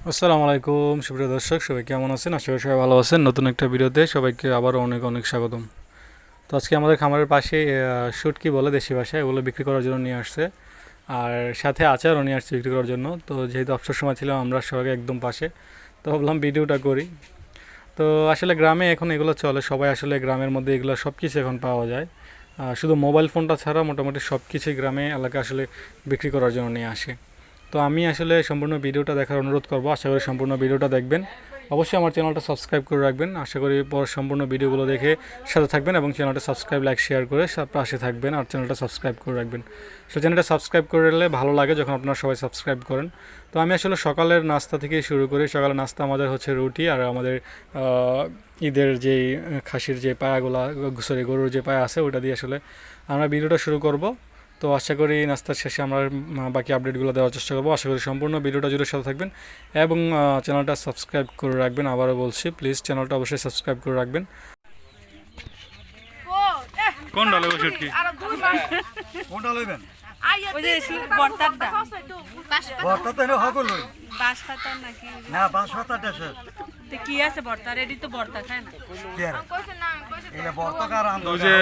আসসালামু আলাইকুম সুপ্রিয় দর্শক, সবাই কেমন আছেন? আশা করি সবাই ভালো আছেন। নতুন একটা ভিডিওতে সবাইকে আবারও অনেক অনেক স্বাগতম। তো আজকে আমাদের খামারের পাশে শুটকি বলে দেশি ভাষায়, এগুলো বিক্রি করার জন্য নিয়ে আসছে, আর সাথে আচারও নিয়ে আসছে বিক্রি করার জন্য। তো যেহেতু অবসর সময় ছিল, আমরা সবাই একদম পাশে, তো ভাবলাম ভিডিওটা করি। তো আসলে গ্রামে এখন এগুলো চলে, সবাই আসলে গ্রামের মধ্যে এগুলো সব কিছু এখন পাওয়া যায়। শুধু মোবাইল ফোনটা ছাড়া মোটামুটি সব কিছুই গ্রামে এলাকায় আসলে বিক্রি করার জন্য নিয়ে আসে। তো আমি আসলে সম্পূর্ণ ভিডিওটা দেখার অনুরোধ করব, আশা করি সম্পূর্ণ ভিডিওটা দেখবেন। অবশ্যই আমার চ্যানেলটা সাবস্ক্রাইব করে রাখবেন। আশা করি পর সম্পূর্ণ ভিডিওগুলো দেখে সাথে থাকবেন এবং চ্যানেলটা সাবস্ক্রাইব, লাইক, শেয়ার করে পাশে থাকবেন আর চ্যানেলটা সাবস্ক্রাইব করে রাখবেন। সো চ্যানেলটা সাবস্ক্রাইব করলে ভালো লাগে যখন আপনারা সবাই সাবস্ক্রাইব করেন। তো আমি আসলে সকালের নাস্তা থেকে শুরু করি। সকালের নাস্তা আমাদের হচ্ছে রুটি, আর আমাদের ঈদের যেই খাসির যে পায়াগুলা, সরি গরুর যে পায়া আছে, ওটা দিয়ে আসলে আমরা ভিডিওটা শুরু করব। তো আশা করি নাস্তার শেষে আমরা বাকি আপডেটগুলো দেওয়ার চেষ্টা করবো। আশা করি সম্পূর্ণ ভিডিওটা জুড়ে সাথে থাকবেন এবং চ্যানেলটা সাবস্ক্রাইব করে রাখবেন। আবারও বলছি, প্লিজ চ্যানেলটা অবশ্যই সাবস্ক্রাইব করে রাখবেন। কোন ডালে বসে কি কোন ডাল লইবেন? ওই যে বর্তারটা ভর্তা তো এনে হকল লই বাঁশ পাতার নাকি না, বাঁশ পাতাটা শেষ। তো কি আছে ভর্তা রেডি তো ভর্তা খায় না কি আর এটা ভর্তা কার আনন্দ? ওই যে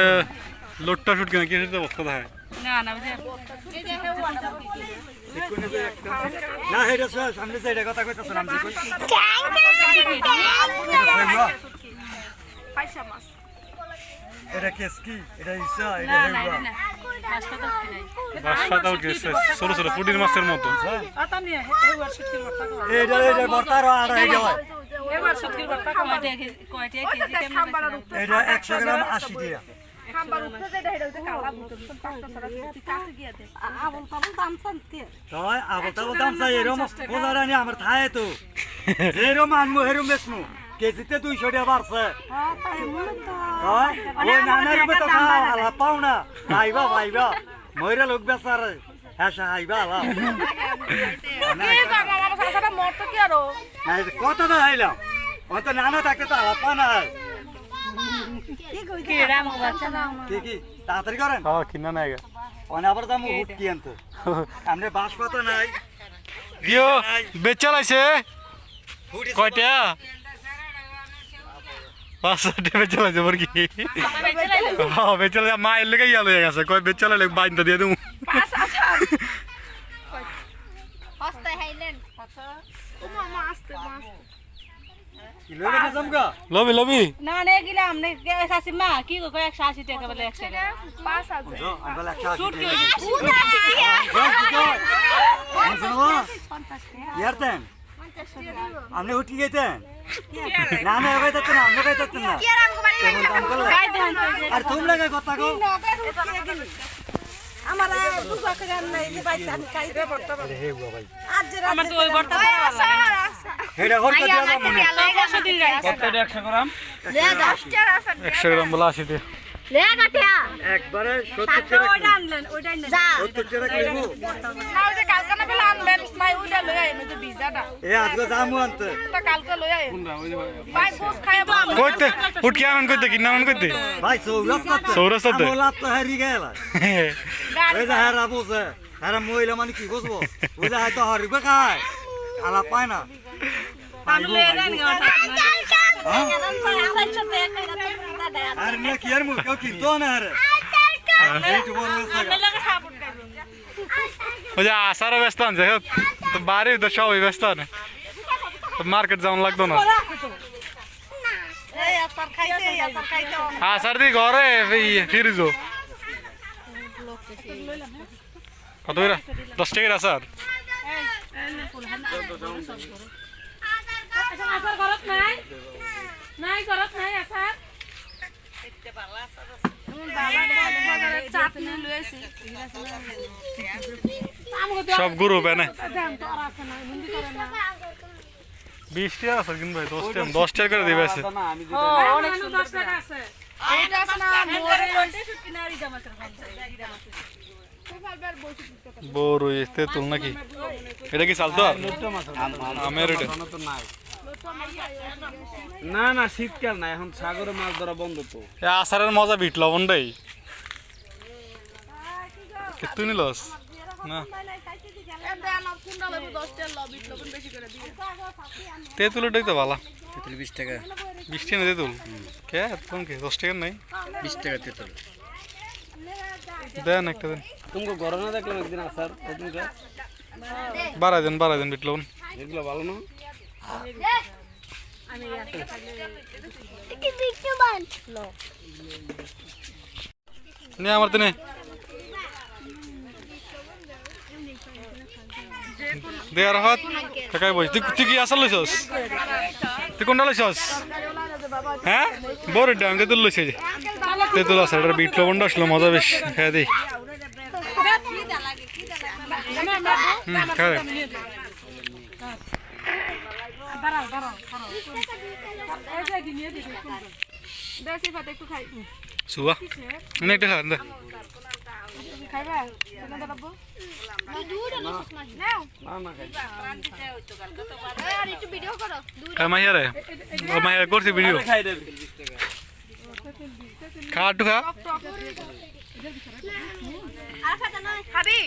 লোটটা শুট কিনা কি সেটা বক্তা হয় না না ওই যে না, এটা শেষ। সামনে যে এটা কথা কইতাছ নাম কই পয়সা মাছ এটা কেস কি? এটা ইসা, এটা না না হেউয়া। এটা না বাঁশ পাতা কি নাই বাসাটাও গেছে ছোট ছোট ফুটির মাছের মতো। আতা নিয়ে এবার শুটকির ভর্তা খাওয়া এটা ভর্তা আর আড়া এটা হয়। এবার শুটকির ভর্তা খাওয়া কয়টা কেজি কেমন এটা 100 গ্রাম 80 টাকা। তাই আবল তাবল দাম চাই এরম কোজারা নি আমার থায়ে তো এরম আনমু এরম বেচমু কেজিতে 200 টাকা বাড়ছে। তাই ওই নানার মতো খাও আলা পাও না ভাইবা ভাইবা মইরা লোক বেচারে হ্যাঁ সাহাইবা আলা কত না হাইলাম অত নানা থাকতে তো আলা পা না কি রাম বাচ্চা না কি তাড়াতাড়ি করেন। হ্যাঁ কিনা নাই অনে আবার দাম হুটকি আনতে আমনে বাঁশ পাতা নাই দিও বেচা লাইছে কয়টা 500 বেচা লাইছে বর কি হ্যাঁ বেচা লাইছে মায়ের লেগে ইয়া লয়ে গেছে কয় বেচা লাইলে বাইন্দা দিয়ে দেবো। কিলো বেটা জমগা লবি লবি না নে গিলাম নে শাশি মা কি গো 180 টাকা বলে 1 টাকা বুঝো আঙ্গল 180 শুটকি ইয়ারতেন আমনে উঠি গেতেন না না এবারে তো না আমনে কইতেন না কেমন দাম করলে আর তোমরা কে কথা কও আমার বুঝা করে নাই যে ভাই আমি খাইবে বর্তা হে গো ভাই আজ যে আমার তো ওই ভর্তা হেডা হর কথা দাও মনে কতটা 100 গ্রাম 100 গ্রাম বলা 80 টাকা একবারে 70 টাকা ওইটা আনলেন ওইটা আনলেন 70 টাকা কিলো না ওই যে কালকে না বেলা আনবেন ভাই ওইটা লই আইন যে ভিজাটা এ আজকে জামু আনতে ওটা কালকে লই আইন ভাই গোস খাইবো কইতে ফুটকি আনন কইতে কি নানন কইতে ভাই সৌরাস্তাতে সৌরাস্তাতে? আমলা তো হারি গেল ওই যে হারা বসে হারা মহিলা মানে কি বুঝবো ওই যে হয়তো হরিবে খায় আলা পায় না আমলে রানি আর না কি আর মুখ কি তো না আরে এইটু বড় লাগা ওই যে আসারও ব্যস্ত আনছে তো বাড়ির তো সবই ব্যস্ত আনে, মার্কেট যাওয়ান লাগতো না। এই আসার খাইতে আসার দি ঘরে ফিরিজ কত করে 10 টাকার আসার আসার ঘরত নাই নাই ঘরত নাই আসার চাটনি লই আইছি সব গ্রুপ এনে 20 টাকা আছে কিন্তু ভাই 10 টাকা করে দিবে আছে। অনেক 10 টাকা আছে এইটা আছে না মোরে শুটকি নারি জামাতের বড় এতে তুল নাকি এটা কি চালতো আমের এটা না না শীতকাল না এখন সাগরে মাছ ধরা বন্ধ তো আসারের মজা বিট লবণ দেই তুই নিলস না দেন কোনটা লব 10 টাকা লব বিট লবণ বেশি করে দিয়ে তেঁতুলটাই তো ভালো। তেতুল 20 টাকা 20 টাকা তেঁতুল কে কোন কে 10 টাকা নাই 20 টাকা তেতুল দেন একটা দেন তুমি ঘরে না দেখলাম একদিন আসার ওদিনকে বাড়াই দেন বিট লবণ এগুলো ভালো না নে আমার তো নে দে আর হাত কাকাই বই তুই কি আসল লইছস তুই কোনটা লইছস হ্যাঁ বড় ডাম তেঁতুল লইছে যে তেঁতুল আছে এটা বিট লবণটা আসলো মজা বেশ খেয়ে দিই খাবে দেশি ভাত একটু খাই সুবা নে একটা খা দে খাইবা কেন দেবো না না খাই আর একটু ভিডিও করো মাইয়া রে ও মাইয়া করছি ভিডিও খাই দেবে 20 টাকা খা একটু খা আর খাতা নয় খাবি